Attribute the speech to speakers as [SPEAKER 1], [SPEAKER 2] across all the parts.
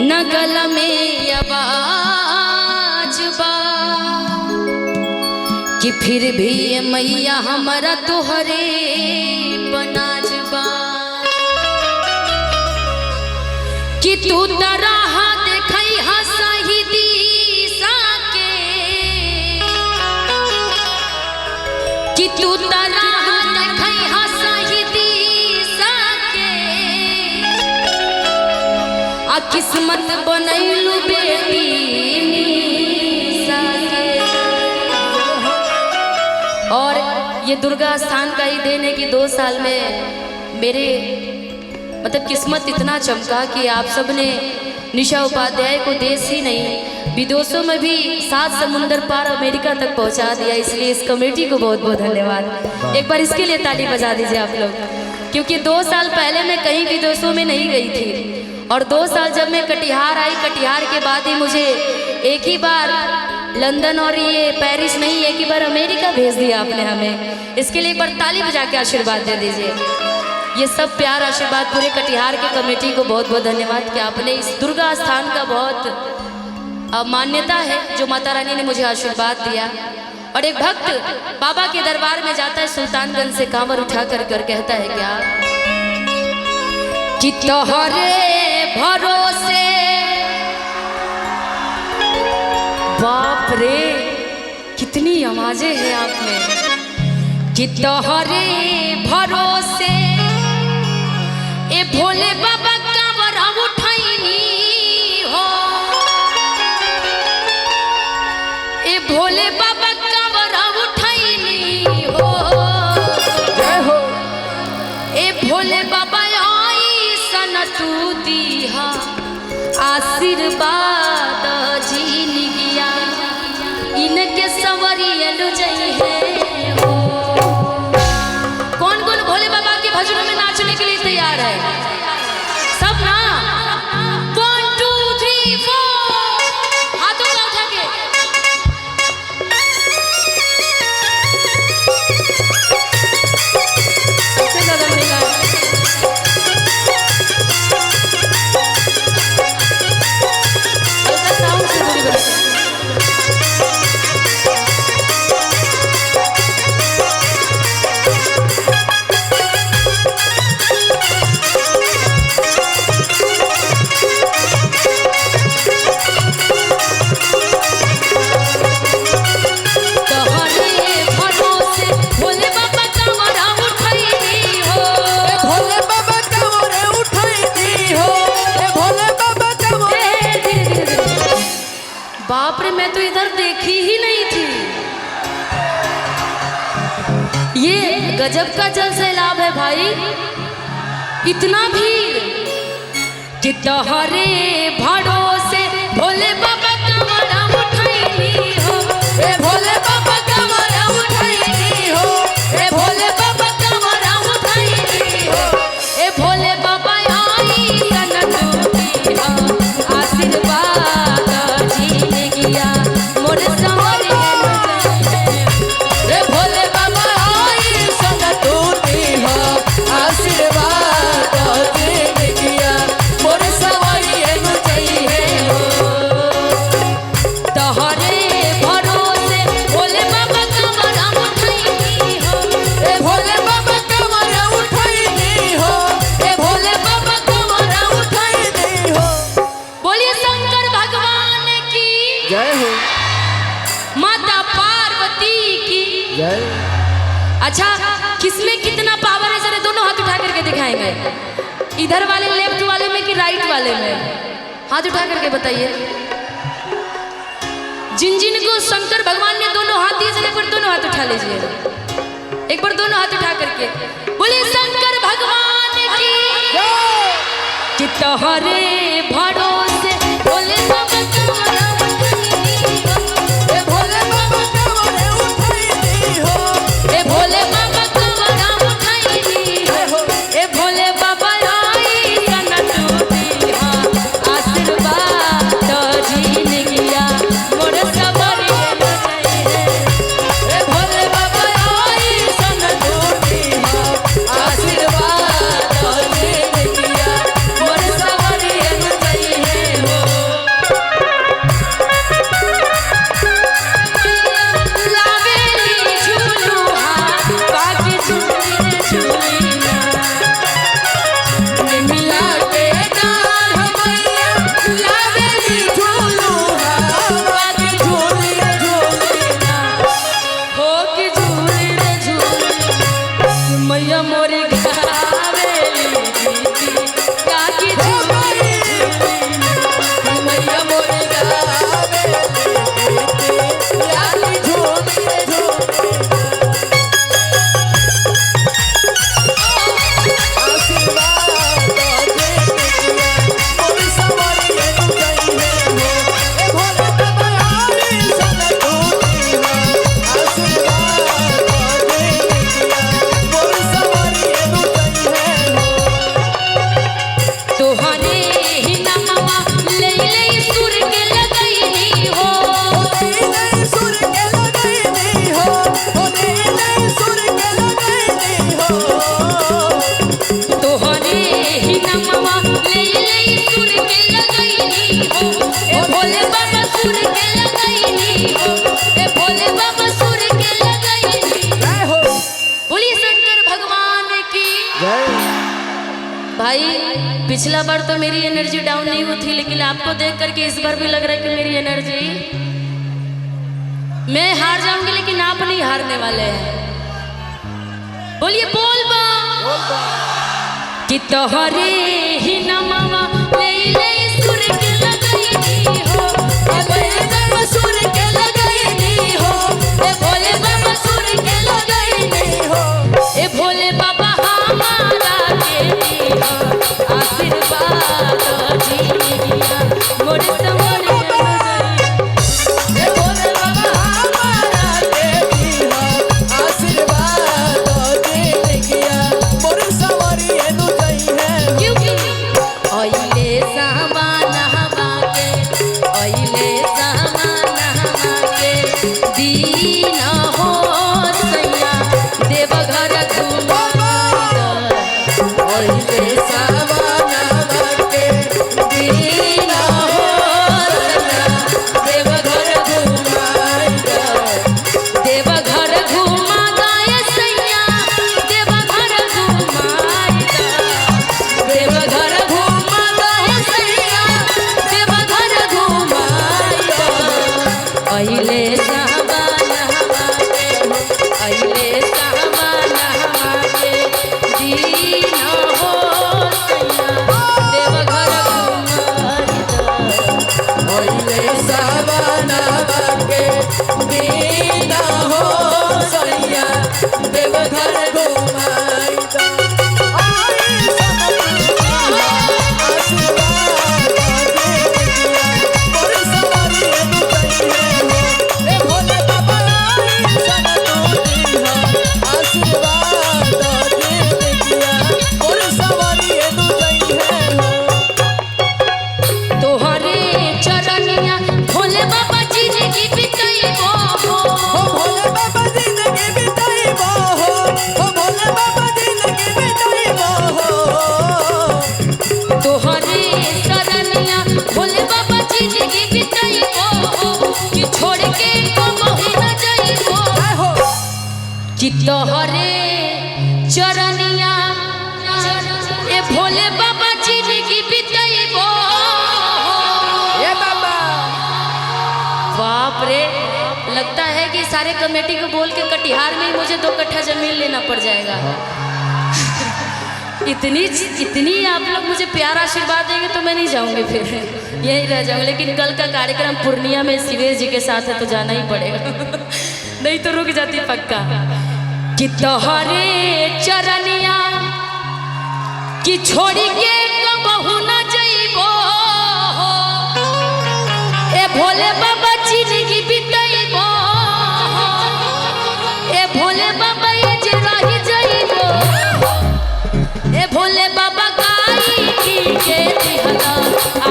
[SPEAKER 1] नगल में आवाज बा कि फिर भी ये मैया हमारा तोहरे बनाज बा कि तू तरह देखई हसही दिशा के कि तू तरह देखई हसही दिशा के आ किस्मत बनैलू बेटी निशा के। और ये दुर्गा स्थान का ही देन है कि 2 साल में मेरे मतलब किस्मत इतना चमका कि आप सब ने निशा उपाध्याय को देश ही नहीं विदेशों में भी 7 समुंदर पार अमेरिका तक पहुंचा दिया। इसलिए इस कमेटी को बहुत बहुत धन्यवाद। एक बार इसके लिए ताली बजा दीजिए आप लोग, क्योंकि 2 साल पहले मैं कहीं विदेशों में नहीं गई थी और 2 साल जब मैं कटिहार आई, कटिहार के बाद ही मुझे एक ही बार लंदन और ये पेरिस नहीं, एक ही बार अमेरिका भेज दिया आपने हमें। इसके लिए एक बार ताली बजा के आशीर्वाद दे दीजिए। ये सब प्यार आशीर्वाद पूरे कटिहार की कमेटी को बहुत बहुत धन्यवाद कि आपने इस दुर्गा स्थान का बहुत मान्यता है जो माता रानी ने मुझे आशीर्वाद दिया। और एक भक्त बाबा के दरबार में जाता है, सुल्तानगंज से कांवर उठा कर कहता है क्या कि तोहरे भरोसे, बाप रे कितनी आवाजें हैं आप में, कि तोहरे भरोसे ए भोले बाबा कांवर उठैनी हो, ए भोले बाबा कांवर उठैनी हो, ए भोले बाबा आई सन तू दीहा आशीर्वाद जीन गया इनके संवरियल जई है हो। कौन कौन भोले बाबा के भजनों में नाचने के लिए तैयार है? सब ना 1 2 3 4 हाथों को उठा के गजब का जल सैलाब है भाई, इतना भीड़ कि तोहरे भरोसे भोले बाबा कांवरा उठैनी हो, ए भोले बाबा कांवरा उठैनी हो, ए भोले बाबा कांवरा उठैनी हो, ए भोले बाबा आई सन तू दीहा आशीर्वाद जीने गया मोर संवरे ए भोले बाबा आशीर्वाद दे दिया मोर सवारी एनु चाहिए हो। तोहरे भरोसे भोले बाबा कांवरा उठैनी हो, ए भोले बाबा कांवरा उठैनी हो, ए भोले बाबा कांवरा उठैनी हो। बोलिए शंकर भगवान की
[SPEAKER 2] जय हो,
[SPEAKER 1] माता पार्वती की
[SPEAKER 2] जय।
[SPEAKER 1] अच्छा, किसमें कितना पावर है जरा दोनों हाथ उठा करके दिखाएंगे। इधर वाले लेफ्ट वाले में कि राइट वाले में? हाथ उठा करके बताइए। जिन जिन को शंकर भगवान ने दोनों हाथ दिए जरा एक बार दोनों हाथ उठा लीजिए, एक बार दोनों हाथ उठा करके बोलिए शंकर भगवान की कि तोहरे भरोसे भोले बाबा कांवरा उठैनी हो, ए भोले बाबा कांवरा उठैनी हो, ए भोले बाबा कांवरा उठैनी हो, ए भोले बाबा आई सन तू दीहा आशीर्वाद जीन गया मोर सवारी है, ए भोले बाबा आई सन तू दीहा आशीर्वाद जीन गया मोर सवारी है। तोहरे ही नमवा ले ले सुर के लगैनी हो
[SPEAKER 2] सुर के लगैनी हो सुर के लगैनी हो
[SPEAKER 1] तोहरे ही नमवा ले ले सुर के लगैनी हो ए भोले बाबा सुर के लगैनी हो ए भोले बाबा सुर के लगैनी।
[SPEAKER 2] जय हो
[SPEAKER 1] बोलिए शंकर भगवान की
[SPEAKER 2] जय।
[SPEAKER 1] भाई पिछला बार तो मेरी एनर्जी डाउन नहीं हुई थी, लेकिन आपको देख करके इस बार भी लग रहा है कि मेरी एनर्जी, मैं हार जाऊंगी लेकिन आप नहीं हारने वाले हैं। बोलिए बोल बा कि तोहरे ही नमवा ले ले सुर के लगैनी हो ए भोले बाबा सुर के लगैनी हो ए भोले बाबा सुर के लगैनी हो ए भोले बाबा हमारा के दिया आशीर्वाद जीनिया मोर समर
[SPEAKER 2] ए भोले बाबा हमारा के दिया आशीर्वाद दे दिया मोर सवारी एनु जई है।
[SPEAKER 1] क्योंकि ओइले सामान हवा के ओइले सामान हवा के दीन हो सैया देवघर घुमाइदा
[SPEAKER 2] ओइले सावनवा के
[SPEAKER 1] दीन हो सैया देवघर घुमाइदा देवघर घुमा गाए सैया देवघर घुमाइदा देवघर घुमा गाए सैया देवघर घुमाइदा अइले सावन हवा के अइले सावन हवा के दीन हो सैया देवघर घुमाइदा
[SPEAKER 2] ओइले सावनवा के दीना हो सैया देवघर घुमाइदा आई सब आशीर्वाद दे दिया मोर सवारी एनु जई है हो ए भोले बाबा आई सब दिया आशीर्वाद दे दिया मोर सवारी एनु जई है हो।
[SPEAKER 1] तोहरे चरनिया भोले बाबा जिंदगी बिताइबो
[SPEAKER 2] हो भोले बाबा जिंदगी बिताइबो हो भोले बाबा जिंदगी बिताइबो हो
[SPEAKER 1] तोहरे चरनिया भोले बाबा जिंदगी बिताइबो कि छोड़ के कबही न जाइबो
[SPEAKER 2] हो
[SPEAKER 1] कि तोहरे चरनिया ए भोले बाबा जिंदगी बिताइबो।
[SPEAKER 2] ए बाबा
[SPEAKER 1] बाप रे, लगता है कि सारे कमेटी को बोल के कटिहार में ही मुझे 2 कट्ठा जमीन लेना पड़ जाएगा। इतनी आप लोग मुझे प्यार आशीर्वाद देंगे तो मैं नहीं जाऊंगी, फिर यही रह जाऊंगी। लेकिन कल का कार्यक्रम पूर्णिया में शिवेश जी के साथ है तो जाना ही पड़ेगा नहीं तो रुक जाती पक्का। कि तोहरे चरनिया कि छोड़ी के कबहू न जइबो ए भोले बाबा जिंदगी बिताइबो ए भोले बाबा ये जे रही जइबो ए भोले बाबा गाई के दिहला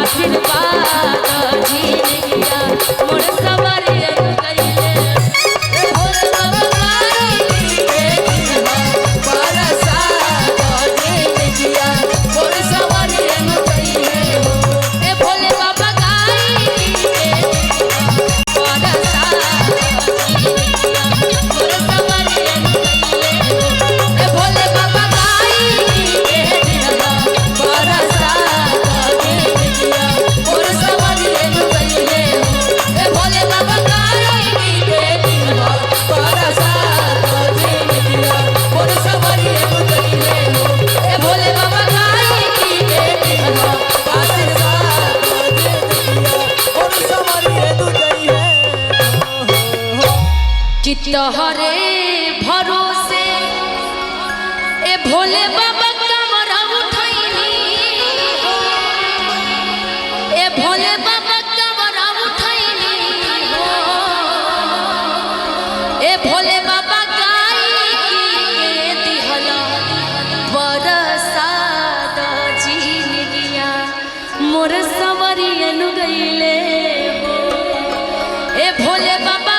[SPEAKER 1] आशीर्वाद जिंदगिया मोर सवारी कइले ए भोले बाबा गाई के दिहला
[SPEAKER 2] बरसात दे दिया मोर सवारी एनु जई है हो
[SPEAKER 1] ए भोले बाबा गाई के दिहला बरसात जिंदगिया मोर सवारी कइले ए भोले बाबा गाई के दिहला
[SPEAKER 2] बरसात दे दिया मोर सवारी एनु जई है हो
[SPEAKER 1] ए भोले बाबा गाई के दिहला
[SPEAKER 2] बरसात दे दिया मोर सवारी एनु जई है हो
[SPEAKER 1] ए भोले बाबा गाई के दिहला
[SPEAKER 2] आशीर्वाद दे दिया मोर सवारी एनु जई है हो।
[SPEAKER 1] कि तोहरे भरोसे ए भोले बाबा कमरा उठैनी ए भोले बाबा कमरा उठैनी ए भोले बाबा गाई के दिहला बरसात जिंदगिया मोर सवरियन गईले हो ए भोले बाबा